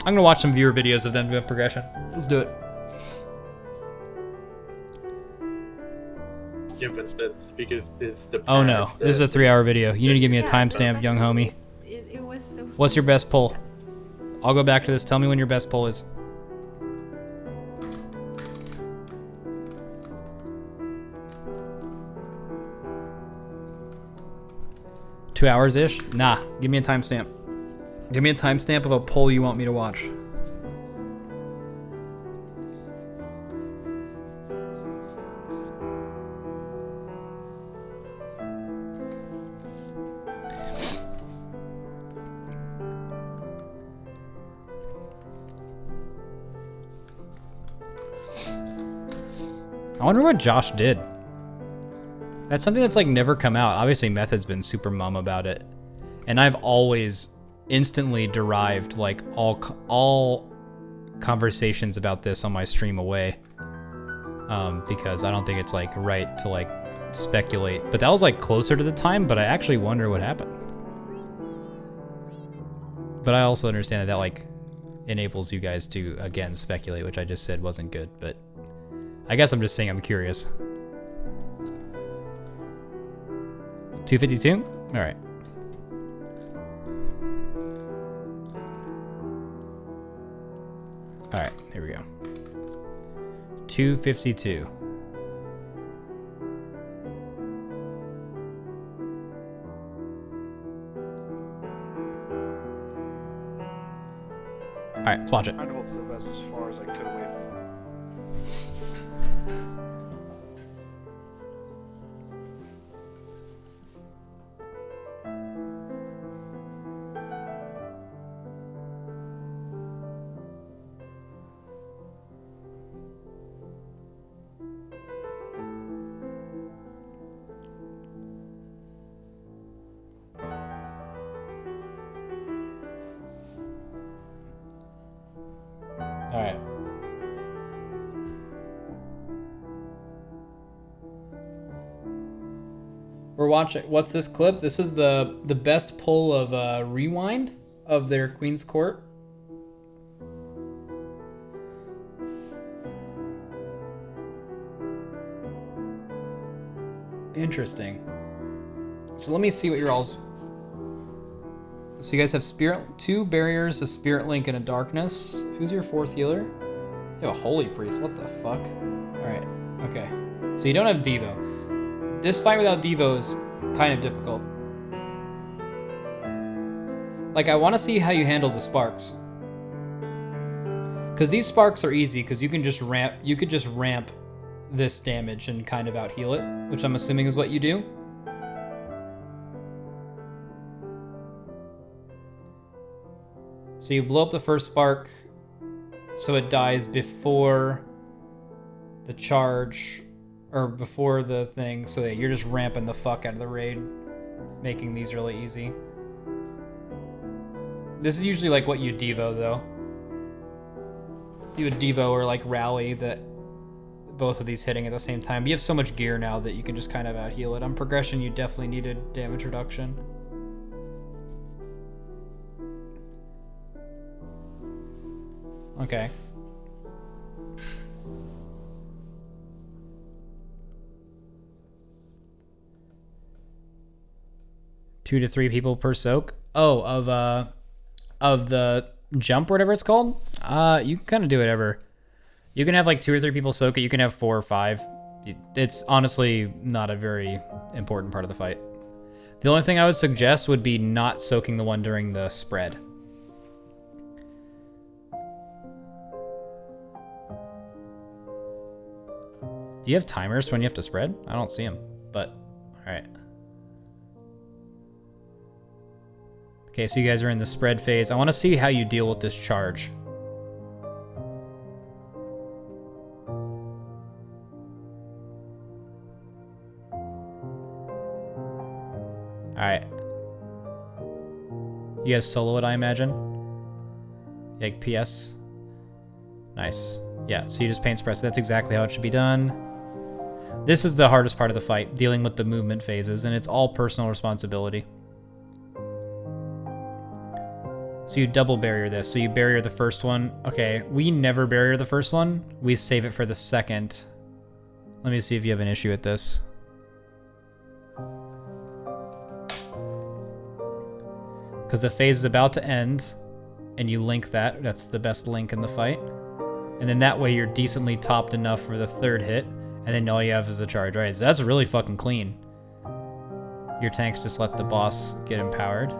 I'm gonna watch some viewer videos of them doing progression. Let's do it. Yeah, but that's because it's the. Oh no, this is a 3-hour video. You need to give me a timestamp, young homie. It was so What's your best pull? I'll go back to this. Tell me when your best pull is. Two hours-ish? Nah, give me a timestamp. Give me a timestamp of a pull you want me to watch. I wonder what Josh did. That's something that's like never come out. Obviously, Method's been super mum about it, and I've always instantly derived like all conversations about this on my stream away, because I don't think it's like right to like speculate. But that was like closer to the time. But I actually wonder what happened. But I also understand that that like enables you guys to again speculate, which I just said wasn't good. But I guess I'm just saying I'm curious. 252? All right. All right, here we go. 252. All right, let's watch it. I don't know that's as far as I could away. All right. We're watching. What's this clip? This is the best pull of Rewind of their Queen's Court. Interesting. So let me see what your all's. So you guys have spirit, 2 barriers, a spirit link, and a darkness. Who's your 4th healer? You have a holy priest. What the fuck? All right. Okay. So you don't have Devo. This fight without Devo is kind of difficult. Like, I want to see how you handle the sparks. Because these sparks are easy, because you can just ramp. You could just ramp this damage and kind of out heal it, which I'm assuming is what you do. So you blow up the first spark, so it dies before the charge, or before the thing, so that you're just ramping the fuck out of the raid, making these really easy. This is usually like what you Devo, though. You would Devo or like rally that both of these hitting at the same time. But you have so much gear now that you can just kind of out heal it. On progression, you definitely needed damage reduction. Okay. Two to 3 people per soak. Oh, of the jump or whatever it's called. You can kind of do whatever. You can have like 2 or 3 people soak it. You can have 4 or 5. It's honestly not a very important part of the fight. The only thing I would suggest would be not soaking the one during the spread. Do you have timers when you have to spread? I don't see them, but all right. Okay, so you guys are in the spread phase. I want to see how you deal with this charge. All right. You guys solo it, I imagine? Like PS? Nice. Yeah, so you just paint suppress. That's exactly how it should be done. This is the hardest part of the fight, dealing with the movement phases, and it's all personal responsibility. So you double barrier this. So you barrier the first one. Okay, we never barrier the first one. We save it for the second. Let me see if you have an issue with this. Because the phase is about to end, and you link that. That's the best link in the fight. And then that way you're decently topped enough for the third hit, and then all you have is a charge, right? So that's really fucking clean. Your tanks just let the boss get empowered.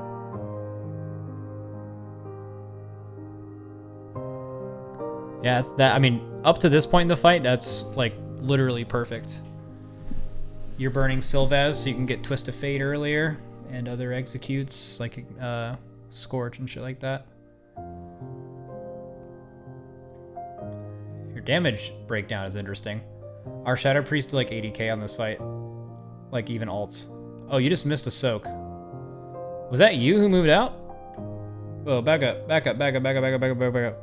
Yeah, it's that. I mean, up to this point in the fight, that's like literally perfect. You're burning Sylvaz so you can get Twist of Fate earlier, and other executes like Scorch and shit like that. Your damage breakdown is interesting. Our Shadow Priest did like 80k on this fight, like even alts. Oh, you just missed a soak. Was that you who moved out? Oh, back up, back up, back up, back up, back up, back up, back up.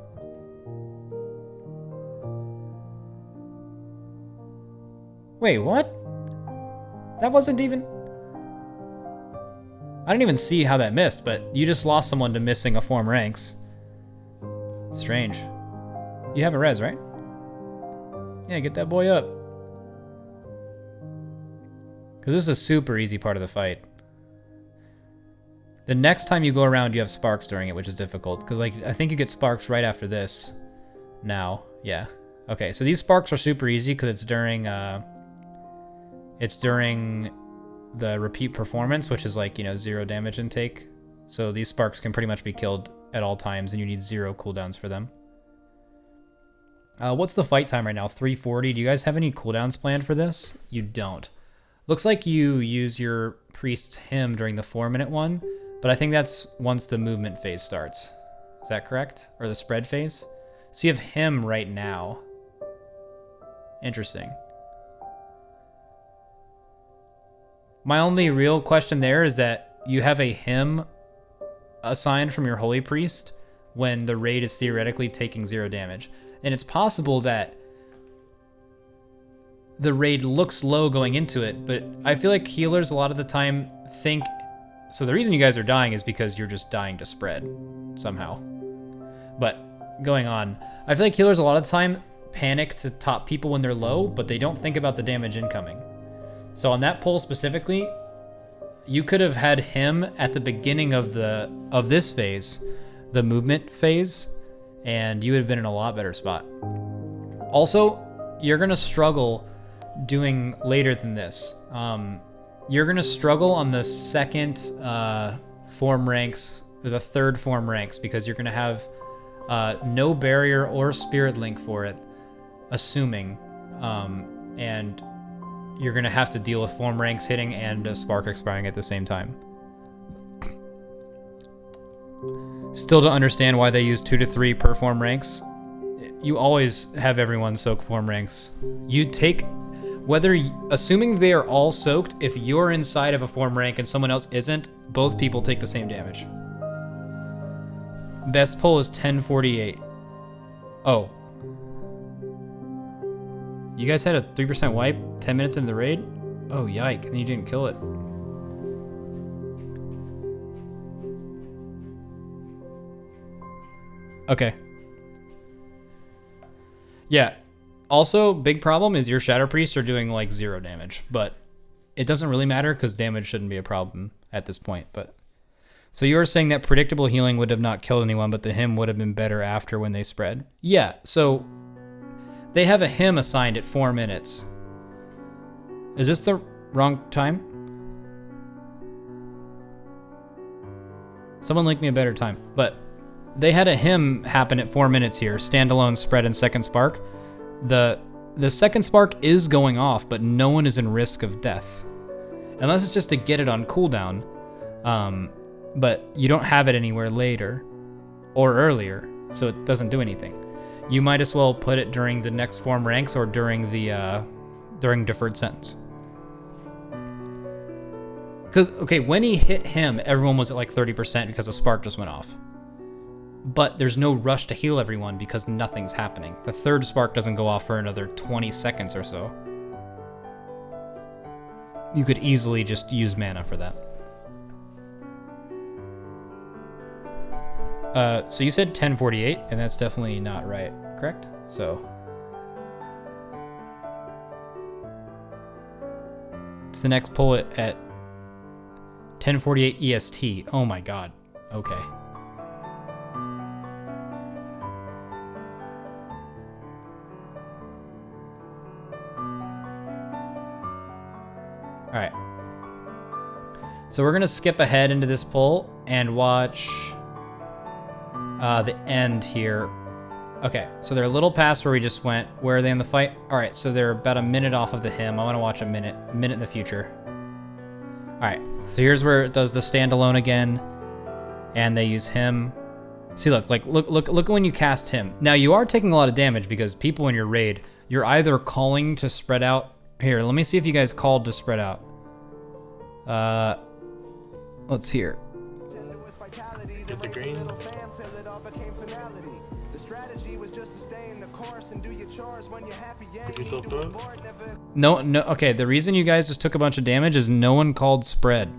Wait, what? That wasn't even... I didn't even see how that missed, but you just lost someone to missing a form ranks. Strange. You have a res, right? Yeah, get that boy up. Because this is a super easy part of the fight. The next time you go around, you have sparks during it, which is difficult. Because like I think you get sparks right after this. Now, yeah. Okay, so these sparks are super easy because it's during the repeat performance, which is like, you know, 0 damage intake. So these sparks can pretty much be killed at all times, and you need 0 cooldowns for them. What's the fight time right now? 340. Do you guys have any cooldowns planned for this? You don't. Looks like you use your priest's hymn during the 4-minute one, but I think that's once the movement phase starts. Is that correct? Or the spread phase? So you have hymn right now. Interesting. My only real question there is that you have a hymn assigned from your holy priest when the raid is theoretically taking 0 damage. And it's possible that the raid looks low going into it, but I feel like healers a lot of the time think... So the reason you guys are dying is because you're just dying to spread somehow. But going on, I feel like healers a lot of the time panic to top people when they're low, but they don't think about the damage incoming. So on that pull specifically, you could have had him at the beginning of this phase, the movement phase, and you would have been in a lot better spot. Also, you're gonna struggle doing later than this. You're gonna struggle on the second form ranks, or the third form ranks, because you're gonna have no barrier or spirit link for it, assuming, and you're gonna have to deal with form ranks hitting and a spark expiring at the same time. Still to understand why they use 2 to 3 per form ranks. You always have everyone soak form ranks. You take, assuming they are all soaked, if you're inside of a form rank and someone else isn't, both people take the same damage. Best pull is 1048. Oh. You guys had a 3% wipe 10 minutes into the raid? Oh, yike, and you didn't kill it. Okay. Yeah. Also, big problem is your Shadow Priests are doing like 0 damage, but it doesn't really matter because damage shouldn't be a problem at this point. But so you were saying that predictable healing would have not killed anyone, but the hymn would have been better after when they spread? Yeah, so they have a hymn assigned at 4 minutes. Is this the wrong time? Someone link me a better time. But they had a hymn happen at 4 minutes here. Standalone, spread, and second spark. The second spark is going off, but no one is in risk of death. Unless it's just to get it on cooldown. But you don't have it anywhere later or earlier, so it doesn't do anything. You might as well put it during the next form ranks or during the during deferred sentence. Because, okay, when he hit him, everyone was at like 30% because a spark just went off. But there's no rush to heal everyone because nothing's happening. The third spark doesn't go off for another 20 seconds or so. You could easily just use mana for that. So you said 1048, and that's definitely not right, correct? So it's the next pull at 1048 EST. Oh my god. Okay. All right. So we're gonna skip ahead into this pull and watch the end here. Okay, so they're a little past where we just went. Where are they in the fight? All right, so they're about a minute off of the hymn. I want to watch a minute in the future. All right, so here's where it does the standalone again, and they use him. See, look when you cast him. Now you are taking a lot of damage because people in your raid, you're either calling to spread out. Here, let me see if you guys called to spread out. Let's hear. Get the green. Pick yourself up. No, okay, the reason you guys just took a bunch of damage is no one called spread.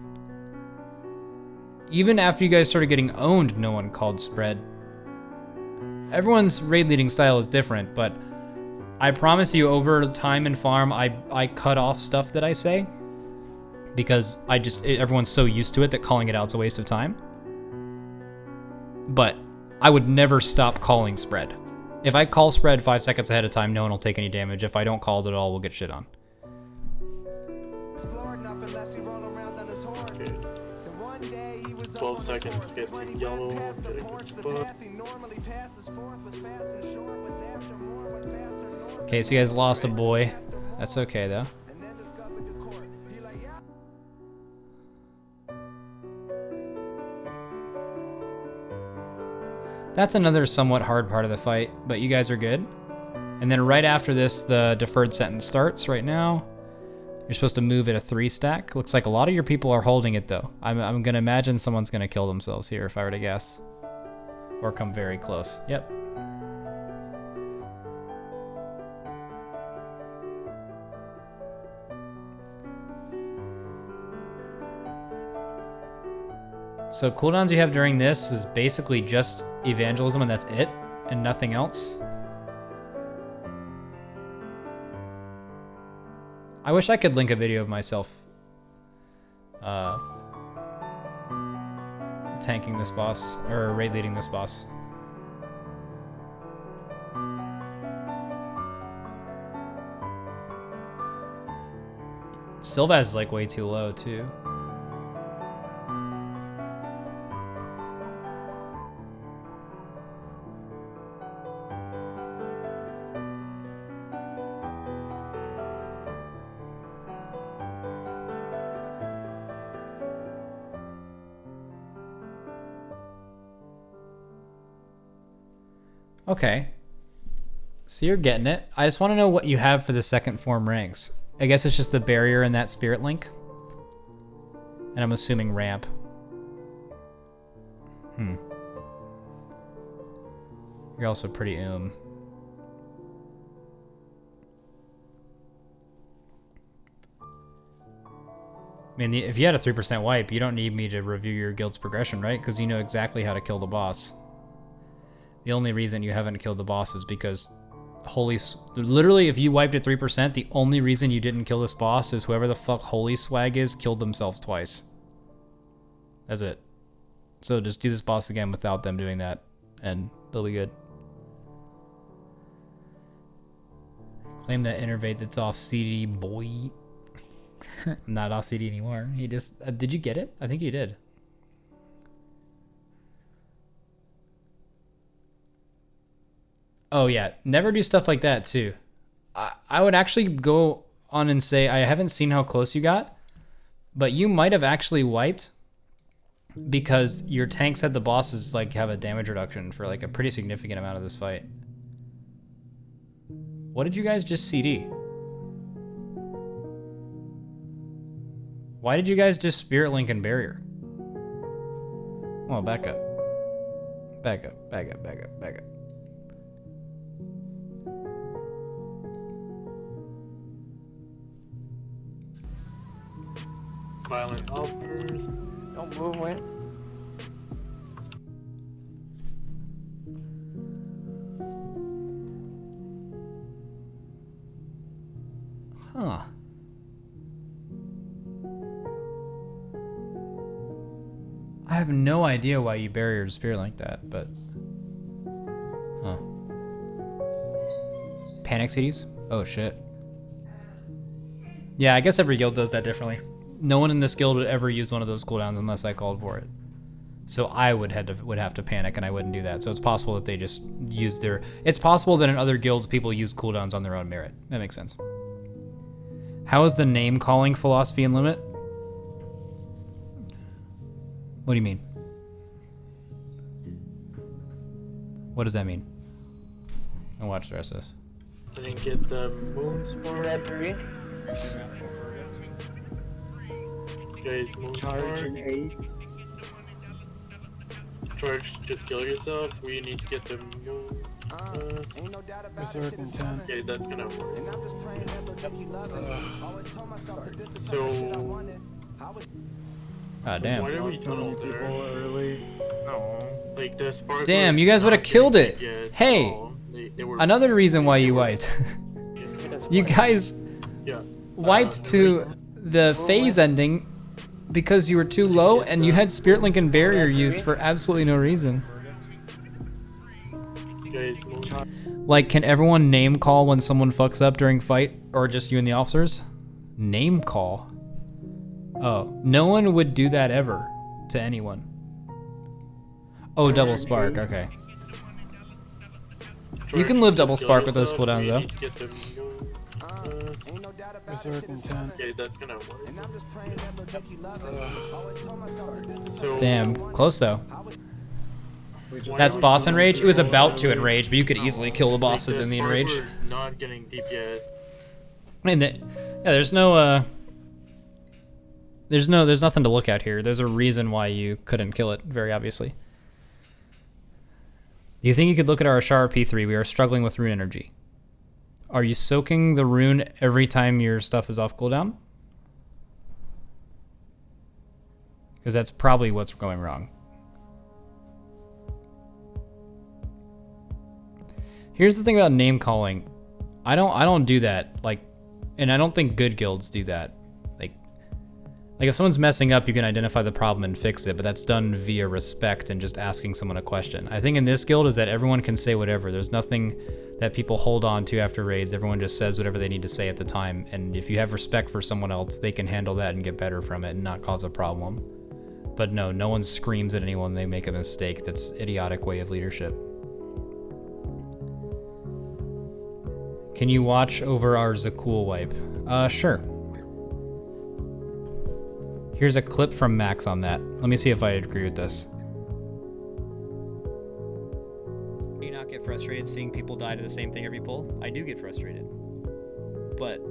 Even after you guys started getting owned, no one called spread. Everyone's raid leading style is different, but I promise you over time in farm, I cut off stuff that I say because everyone's so used to it that calling it out's a waste of time. But I would never stop calling spread. If I call spread 5 seconds ahead of time, no one will take any damage. If I don't call it at all, we'll get shit on. Okay. 12 seconds, get yellow, get a good spot. Okay, so you guys lost a boy. That's okay though. That's another somewhat hard part of the fight, but you guys are good. And then right after this, the deferred sentence starts right now. You're supposed to move at a 3 stack. Looks like a lot of your people are holding it though. I'm gonna imagine someone's gonna kill themselves here if I were to guess. Or come very close. Yep. So cooldowns you have during this is basically just evangelism and that's it, and nothing else. I wish I could link a video of myself tanking this boss, or raid leading this boss. Sylvaz is like way too low too. Okay, so you're getting it. I just want to know what you have for the second form ranks. I guess it's just the barrier and that spirit link. And I'm assuming ramp. You're also pretty I mean, if you had a 3% wipe, you don't need me to review your guild's progression, right? Because you know exactly how to kill the boss. The only reason you haven't killed the boss is because literally, if you wiped at 3%, the only reason you didn't kill this boss is whoever the fuck Holy Swag is killed themselves twice. That's it. So just do this boss again without them doing that, and they'll be good. Claim that innervate that's off CD, boy. I'm not off CD anymore. He just... did you get it? I think you did. Oh yeah, never do stuff like that too. I would actually go on and say, I haven't seen how close you got, but you might have actually wiped because your tanks had the bosses like have a damage reduction for like a pretty significant amount of this fight. What did you guys just CD? Why did you guys just Spirit Link and Barrier? Well, back up. Back up, back up, back up, back up. Violent outburst. Don't move, wait. Huh. I have no idea why you bury your spear like that, but... Huh. Panic CDs? Oh, shit. Yeah, I guess every guild does that differently. No one in this guild would ever use one of those cooldowns unless I called for it. So I would have to panic, and I wouldn't do that. So it's possible that they just use their... It's possible that in other guilds, people use cooldowns on their own merit. That makes sense. How is the name-calling philosophy in Limit? What do you mean? What does that mean? I'll watch the rest of this. I didn't get the moon spore. Guys, moon spore. Charge, just kill yourself. We need to get the moon. Resort in 10. Okay, that's gonna work. So, Ah, damn. why are we tunnel there? Early. No. Like the spark. Damn, you guys would have killed it. Yes, Hey, no, they were, another reason why you wiped. You guys yeah. wiped to the phase ending because you were too low and you had Spirit Link and Barrier used for absolutely no reason. Guys, moon. Like, can everyone name call when someone fucks up during fight, or just you and the officers? Name call? Oh, no one would do that ever to anyone. Oh, double spark, okay. You can live double spark with those cooldowns though. Resort in 10. Okay, that's gonna work. So, Damn, close though. why That's are we boss tunnel enrage? It there? was about to enrage, but you could easily kill the bosses Like, in the spark enrage. were not getting DPS. And yeah, there's no there's nothing to look at here. There's a reason why you couldn't kill it, very obviously. Do you think you could look at our Ashara P3? We are struggling with rune energy. Are you soaking the rune every time your stuff is off cooldown? Because that's probably what's going wrong. Here's the thing about name calling. I don't do that, like, and I don't think good guilds do that. Like if someone's messing up, you can identify the problem and fix it, but that's done via respect and just asking someone a question. I think in this guild is that everyone can say whatever. There's nothing that people hold on to after raids. Everyone just says whatever they need to say at the time, and if you have respect for someone else, they can handle that and get better from it and not cause a problem. But no one screams at anyone when they make a mistake. That's idiotic way of leadership. Can you watch over our Zakul wipe? Sure. Here's a clip from Max on that. Let me see if I agree with this. Do you not get frustrated seeing people die to the same thing every pull? I do get frustrated. But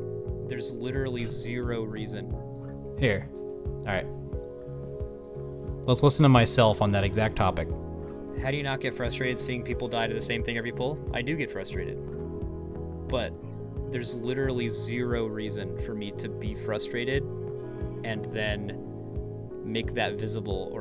there's literally zero reason. Here. Alright. Let's listen to myself on that exact topic. How do you not get frustrated seeing people die to the same thing every pull? I do get frustrated. But there's literally zero reason for me to be frustrated and then make that visible or